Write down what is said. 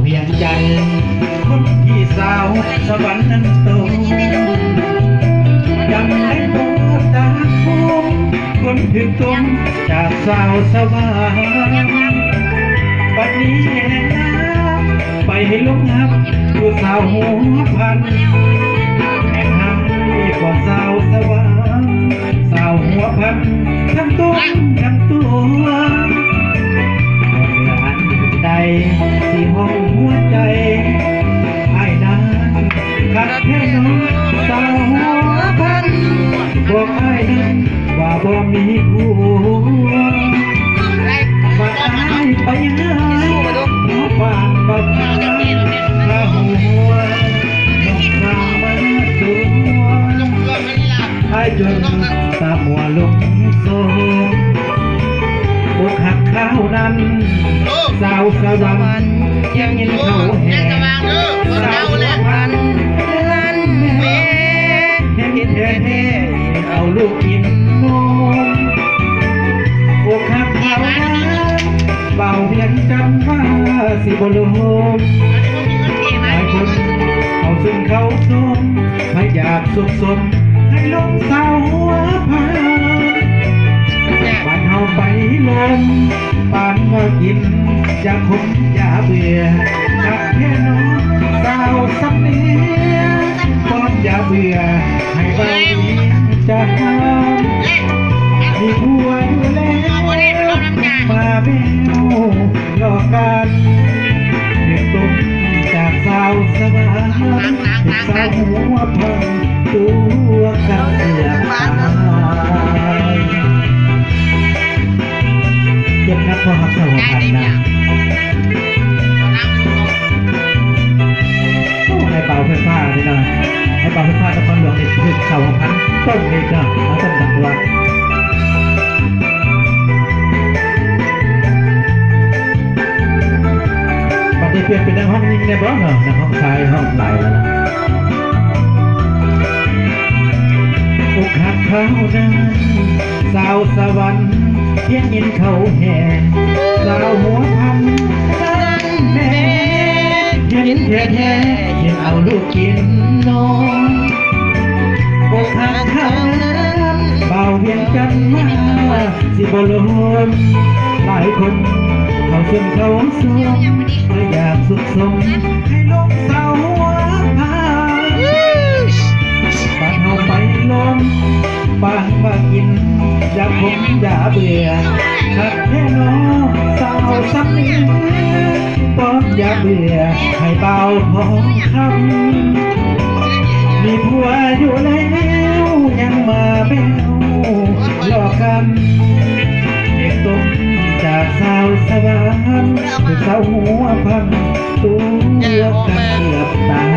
วียงจันทร์คนที่สาวสวรรค์นั้นโตยังได้โบตาคูคนถึงตรงจากสาวสวรรค์ปัจนี้แห่งน้ำไปให้ลงหักอยู่สาวหัวพันแห่งหักก็สาวสวรรค์สาวหัวพันทั้งตัวทั้งตัวใดที่ห้องหัวใจไอ้นั้นขัดแค่น้องสาวหัวพันบอกไอ้นั้นว่าบ่มีผัวมาไอ้ไปหาหัวปานบักข้าหัวนกนางมันตัวไอ้จนตามัวลงโซ่อกหักข้าวนั้นสาวสวรรค์ยังยินเขาแห่สาวสวรรค์ลั่นแม่เห็นแท้เอาลูกกินนมอกหักข้าวนั้นเบาเพียงจำว่าสิบลมหลายคนเอาซึ่งเขาสมไม่อยากสุขสมให้ลงสาวหัวพาบ้านเฮาไปลมปานมากินอย่าคมอย่าเบื่อจักแค่น้องสาวสำเนียงป้อนอย่าเบื่อให้เบาจะห้ามมีผัวอยู่แล้วมาเบลหลอกกันเด็กตุ้มจากสาวสวรรค์สาวหัวพังตัวข้างเสือตายเจ็บนักพอหักเสาหันนะให้เป่าไฟฟ้านี่นะให้เป่าไฟฟ้านครหลวงนี่คือเสาพันต้นนี่นะมาต้นดังวัดปฏิเปลี่ยนเป็นห้องนิ่งในบ้านเหรอในห้องชายห้องไหลแล้วนะอกหักเขานั้นสาวสวรรค์เพียงยินเขาแห่สาวหัวพันนั้นแม่เห็นแท้เห็นเอาลูกกินนมอกหักเขานั้นเบาเพียงจันมาสิบลมหลายคนเขาซึ่งเขาสวมไม่อยากสุขสมให้ลงสาวหัวพันบ้านเฮาไปลมปานมากินอย่าคมอย่าเบื่อขัดแค่น้องสาวสำเนียงป้อนอย่าเบื่อให้เบาพอคำมีผัวอยู่แล้วยังมาเบลหลอกกันเด็กตุ้มจากสาวสวรรค์สาวหัวพันตัวกันเกือบตาย